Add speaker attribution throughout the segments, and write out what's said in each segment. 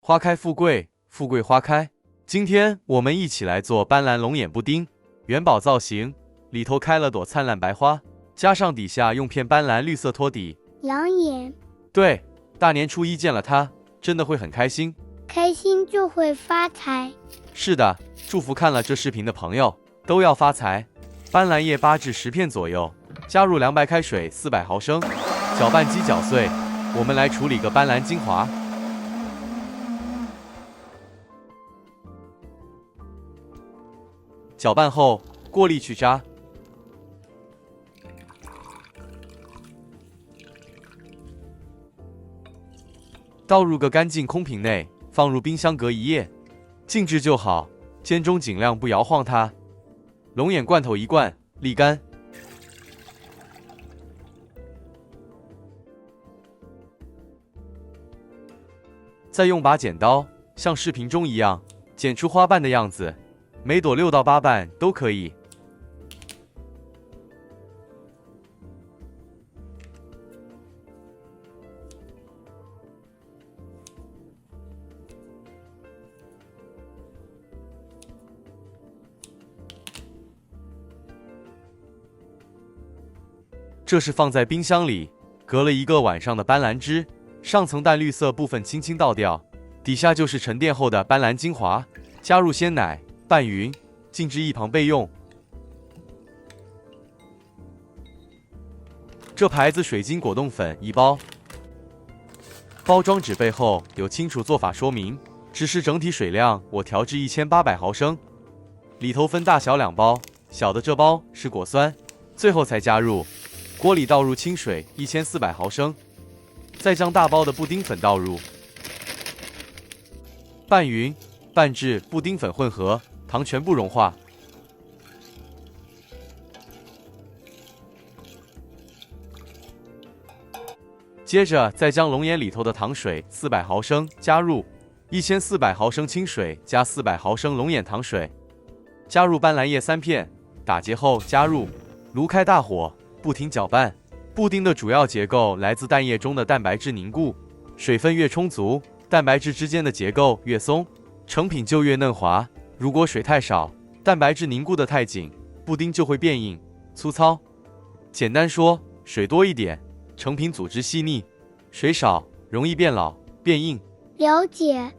Speaker 1: 花开富贵，富贵花开。今天我们一起来做斑斓龙眼布丁，元宝造型，里头开了朵灿烂白花，加上底下用片斑斓绿色托底。
Speaker 2: 龙眼，
Speaker 1: 对，大年初一见了它，真的会很开心。
Speaker 2: 开心就会发财。
Speaker 1: 是的，祝福看了这视频的朋友都要发财。斑斓叶8至10片左右，加入凉白开水400毫升，搅拌机搅碎。我们来处理个斑斓精华。搅拌后，过滤去渣。倒入个干净空瓶内，放入冰箱隔1夜，静置就好。煎中尽量不摇晃它。龙眼罐头1罐，沥干。再用把剪刀，像视频中一样，剪出花瓣的样子。每朵6到8瓣都可以。这是放在冰箱里隔了1个晚上的斑斓汁，上层淡绿色部分轻轻倒掉，底下就是沉淀后的斑斓精华。加入鲜奶，拌匀，静置一旁备用。这牌子水晶果冻粉1包，包装纸背后有清楚做法说明，只是整体水量我调至1800毫升，里头分大小2包，小的这包是果酸，最后才加入。锅里倒入清水1400毫升，再将大包的布丁粉倒入，拌匀，拌至布丁粉混合，糖全部融化。接着再将龙眼里头的糖水400毫升加入，1400毫升清水加400毫升龙眼糖水，加入斑斓叶3片，打结后加入，炉开大火，不停搅拌。布丁的主要结构来自蛋液中的蛋白质凝固，水分越充足，蛋白质之间的结构越松，成品就越嫩滑。如果水太少，蛋白质凝固的太紧，布丁就会变硬粗糙。简单说，水多一点，成品组织细腻；水少，容易变老变硬。
Speaker 2: 了解。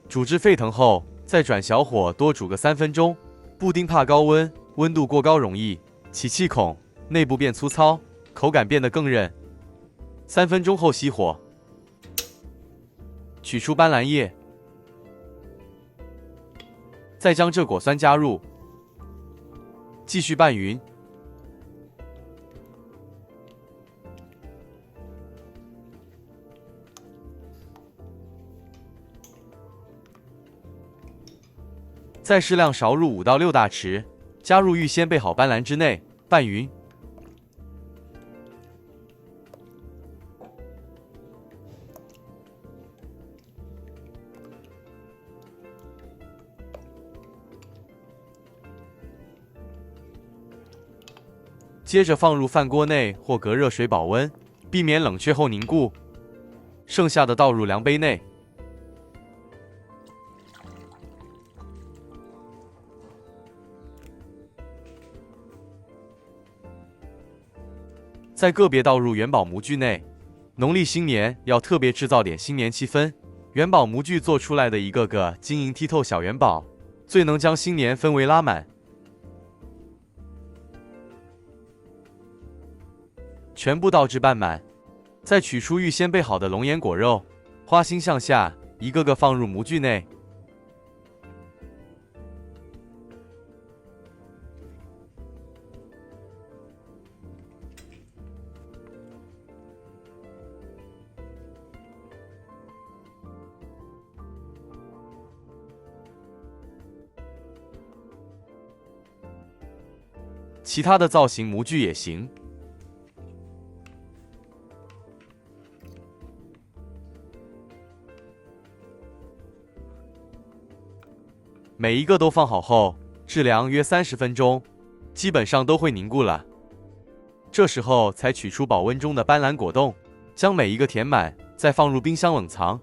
Speaker 1: 煮至沸腾后，再转小火多煮个3分钟。布丁怕高温，温度过高容易起气孔，内部变粗糙，口感变得更韧。3分钟后熄火，取出斑斓叶，再将这果酸加入，继续拌匀。再适量勺入5到6大匙，加入预先备好斑斓汁内，拌匀。接着放入饭锅内或隔热水保温，避免冷却后凝固。剩下的倒入量杯内。再个别倒入元宝模具内。农历新年要特别制造点新年气氛，元宝模具做出来的一个个晶莹剔透小元宝，最能将新年氛围拉满。全部倒至半满，再取出预先备好的龙眼果肉，花心向下，一个个放入模具内。其他的造型模具也行。每一个都放好后，置凉约30分钟，基本上都会凝固了。这时候才取出保温中的斑斓果冻，将每一个填满，再放入冰箱冷藏。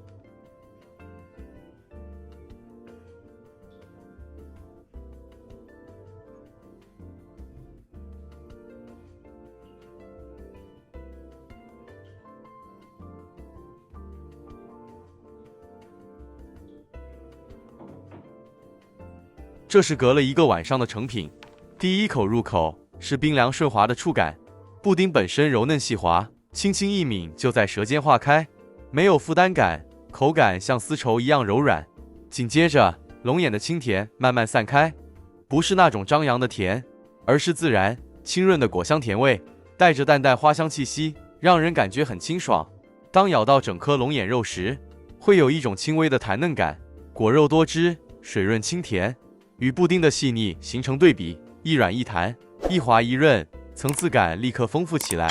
Speaker 1: 这是隔了1个晚上的成品，第一口入口是冰凉顺滑的触感，布丁本身柔嫩细滑，轻轻一抿就在舌尖化开，没有负担感，口感像丝绸一样柔软。紧接着，龙眼的清甜慢慢散开，不是那种张扬的甜，而是自然清润的果香甜味，带着淡淡花香气息，让人感觉很清爽。当咬到整颗龙眼肉时，会有一种轻微的弹嫩感，果肉多汁，水润清甜，与布丁的细腻形成对比，一软一弹，一滑一润，层次感立刻丰富起来。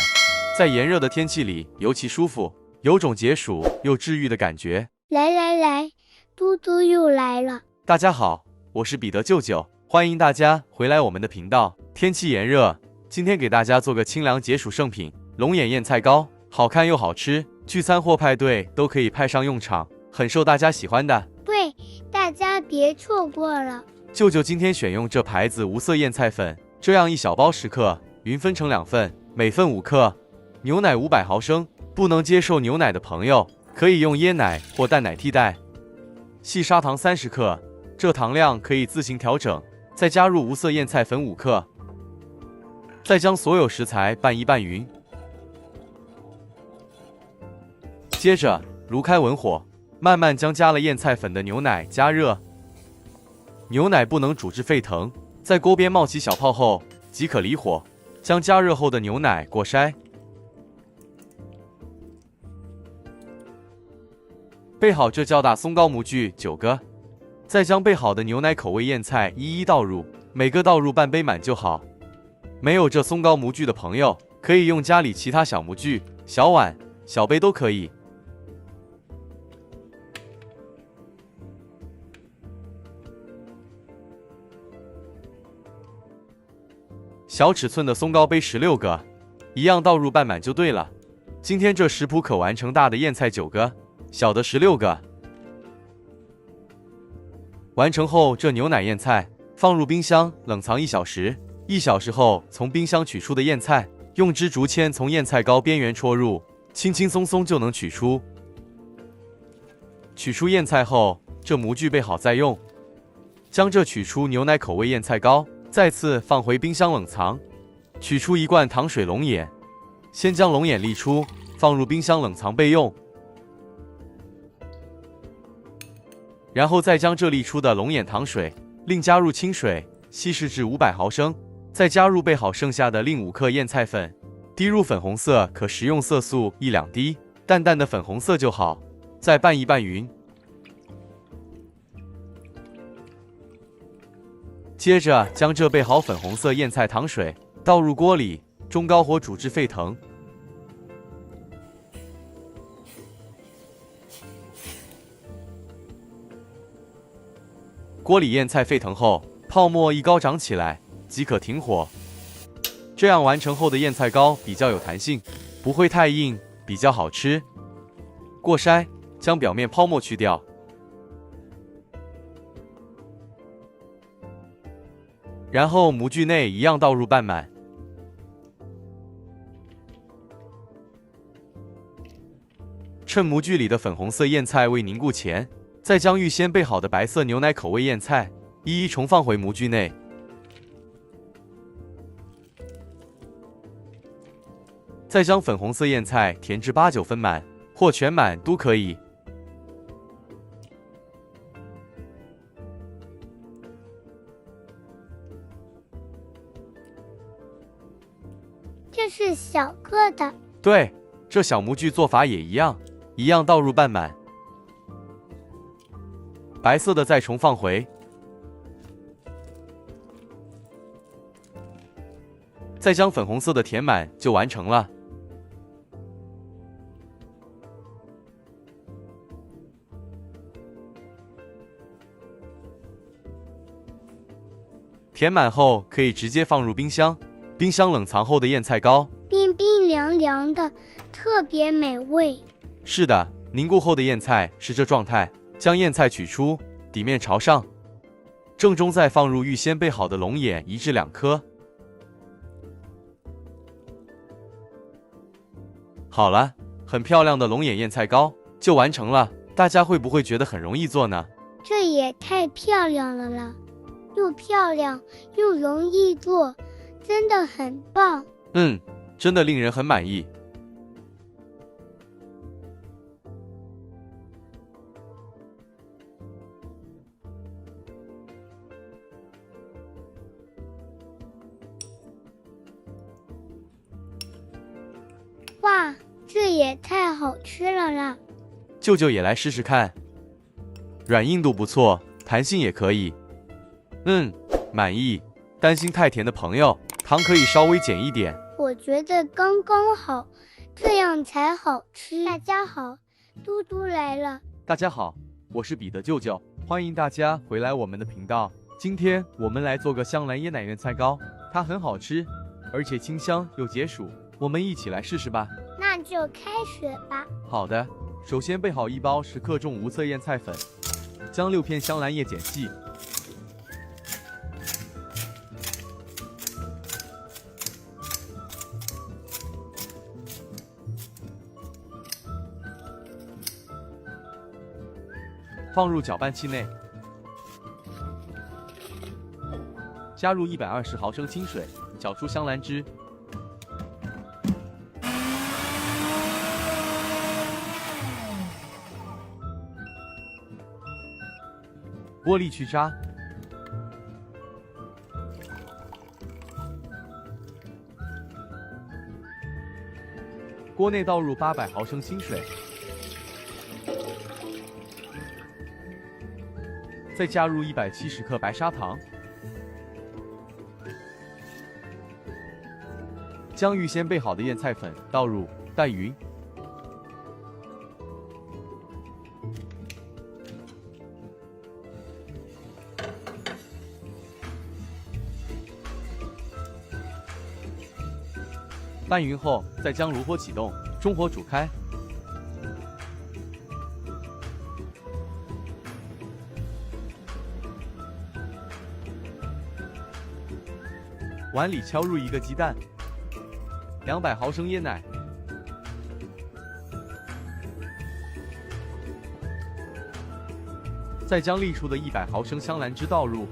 Speaker 1: 在炎热的天气里尤其舒服，有种解暑又治愈的感觉。
Speaker 2: 来，嘟嘟又来了。
Speaker 1: 大家好，我是彼得舅舅，欢迎大家回来我们的频道。天气炎热，今天给大家做个清凉解暑圣品——龙眼燕菜糕，好看又好吃，聚餐或派对都可以派上用场，很受大家喜欢的。
Speaker 2: 对，大家别错过了。
Speaker 1: 舅舅今天选用这牌子无色燕菜粉，这样一小包10克，匀分成2份，每份5克，牛奶500毫升。不能接受牛奶的朋友，可以用椰奶或淡奶替代。细砂糖30克，这糖量可以自行调整。再加入无色燕菜粉5克，再将所有食材拌一拌匀。接着炉开文火，慢慢将加了燕菜粉的牛奶加热。牛奶不能煮至沸腾，在锅边冒起小泡后即可离火，将加热后的牛奶过筛。备好这较大松糕模具9个，再将备好的牛奶口味燕菜一一倒入，每个倒入半杯满就好。没有这松糕模具的朋友，可以用家里其他小模具、小碗、小杯都可以。小尺寸的松糕杯16个，一样倒入半满就对了。今天这食谱可完成大的燕菜9个，小的16个。完成后，这牛奶燕菜放入冰箱冷藏1小时。1小时后，从冰箱取出的燕菜，用支竹签从燕菜糕边缘戳入，轻轻松松就能取出。取出燕菜后，这模具备好再用。将这取出牛奶口味燕菜糕再次放回冰箱冷藏。取出1罐糖水龙眼，先将龙眼沥出，放入冰箱冷藏备用。然后再将这沥出的龙眼糖水另加入清水稀释至500毫升，再加入备好剩下的另5克燕菜粉，滴入粉红色可食用色素1-2滴，淡淡的粉红色就好，再拌一拌匀。接着将这备好粉红色燕菜糖水倒入锅里，中高火煮至沸腾。锅里燕菜沸腾后，泡沫一高涨起来，即可停火。这样完成后的燕菜糕比较有弹性，不会太硬，比较好吃。过筛，将表面泡沫去掉。然后模具内一样倒入半满。趁模具里的粉红色燕菜未凝固前，再将预先备好的白色牛奶口味燕菜一一重放回模具内。再将粉红色燕菜填至8-9分满或全满都可以。
Speaker 2: 这是小个的。
Speaker 1: 对，这小模具做法也一样倒入半满。白色的再重放回。再将粉红色的填满就完成了。填满后可以直接放入冰箱，冰箱冷藏后的燕菜糕，
Speaker 2: 冰凉的，特别美味。
Speaker 1: 是的，凝固后的燕菜是这状态，将燕菜取出，底面朝上，正中再放入预先备好的龙眼1至2颗。好了，很漂亮的龙眼燕菜糕就完成了，大家会不会觉得很容易做呢？
Speaker 2: 这也太漂亮了啦，又漂亮又容易做，真的很棒。
Speaker 1: 真的令人很满意。
Speaker 2: 哇，这也太好吃了啦！
Speaker 1: 舅舅也来试试看，软硬度不错，弹性也可以。满意。担心太甜的朋友，糖可以稍微减一点。
Speaker 2: 我觉得刚刚好，这样才好吃。大家好，嘟嘟来了。
Speaker 1: 大家好，我是彼得舅舅，欢迎大家回来我们的频道。今天我们来做个香兰椰奶苑菜糕，它很好吃，而且清香又解暑。我们一起来试试吧。
Speaker 2: 那就开始吧。
Speaker 1: 好的，首先备好1包10克重无色燕菜粉，将6片香兰叶剪细，放入搅拌器内，加入120毫升清水，搅出香兰汁。剥粒去渣，锅内倒入800毫升清水，再加入170克白砂糖，将预先备好的燕菜粉倒入，拌匀。拌匀后，再将炉火启动，中火煮开。碗里敲入1个鸡蛋，200毫升椰奶，再将沥出的100毫升香兰汁倒入。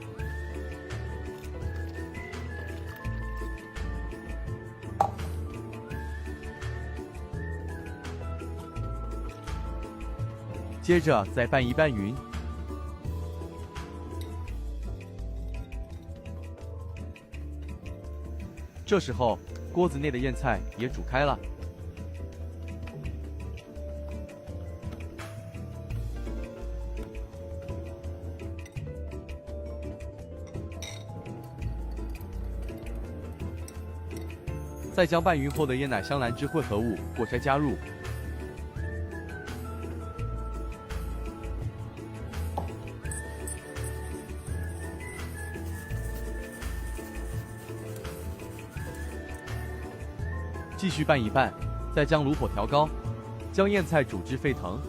Speaker 1: 接着再拌一拌匀，这时候锅子内的燕菜也煮开了，再将拌匀后的椰奶香兰汁混合物过筛加入。继续拌一拌，再将炉火调高，将燕菜煮至沸腾。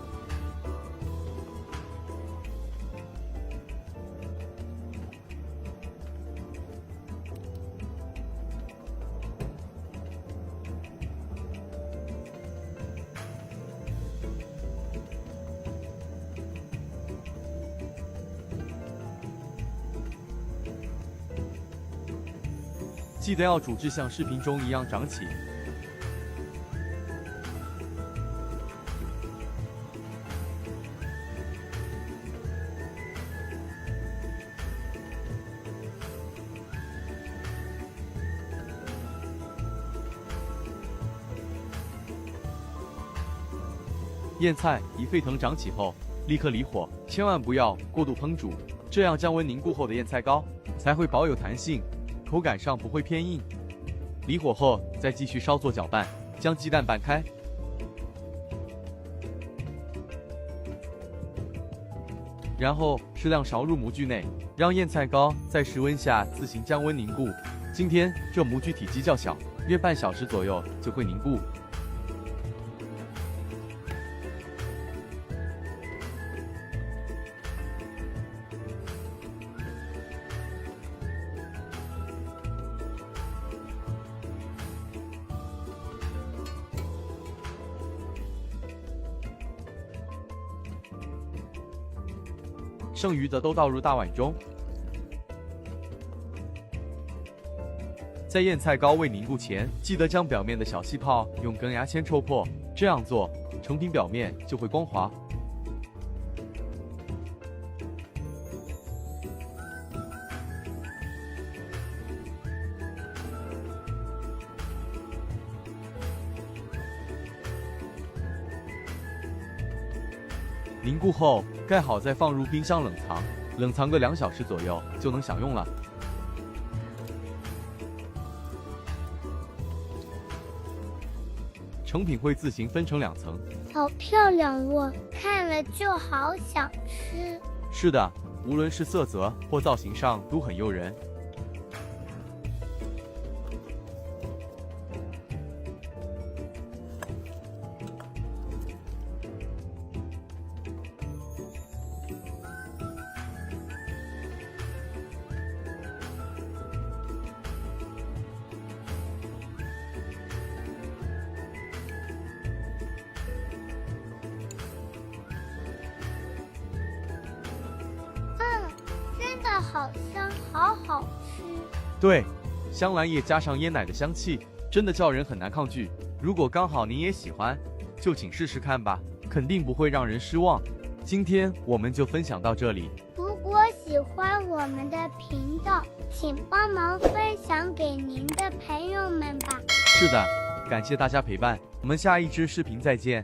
Speaker 1: 记得要煮至像视频中一样涨起。燕菜一沸腾涨起后，立刻离火，千万不要过度烹煮，这样降温凝固后的燕菜糕才会保有弹性，口感上不会偏硬。离火后再继续稍作搅拌，将鸡蛋拌开。然后适量勺入模具内，让燕菜糕在室温下自行降温凝固。今天这模具体积较小，约半小时左右就会凝固。剩余的都倒入大碗中。在腌菜膏未凝固前，记得将表面的小气泡用根牙签戳破，这样做成品表面就会光滑。凝固后盖好，再放入冰箱冷藏，冷藏个2小时左右就能享用了。成品会自行分成2层，
Speaker 2: 好漂亮哦，看了就好想吃。
Speaker 1: 是的，无论是色泽或造型上都很诱人。
Speaker 2: 真的好香，好好吃。
Speaker 1: 对，香兰叶加上椰奶的香气，真的叫人很难抗拒。如果刚好您也喜欢，就请试试看吧，肯定不会让人失望。今天我们就分享到这里。
Speaker 2: 如果喜欢我们的频道，请帮忙分享给您的朋友们吧。
Speaker 1: 是的，感谢大家陪伴，我们下一支视频再见。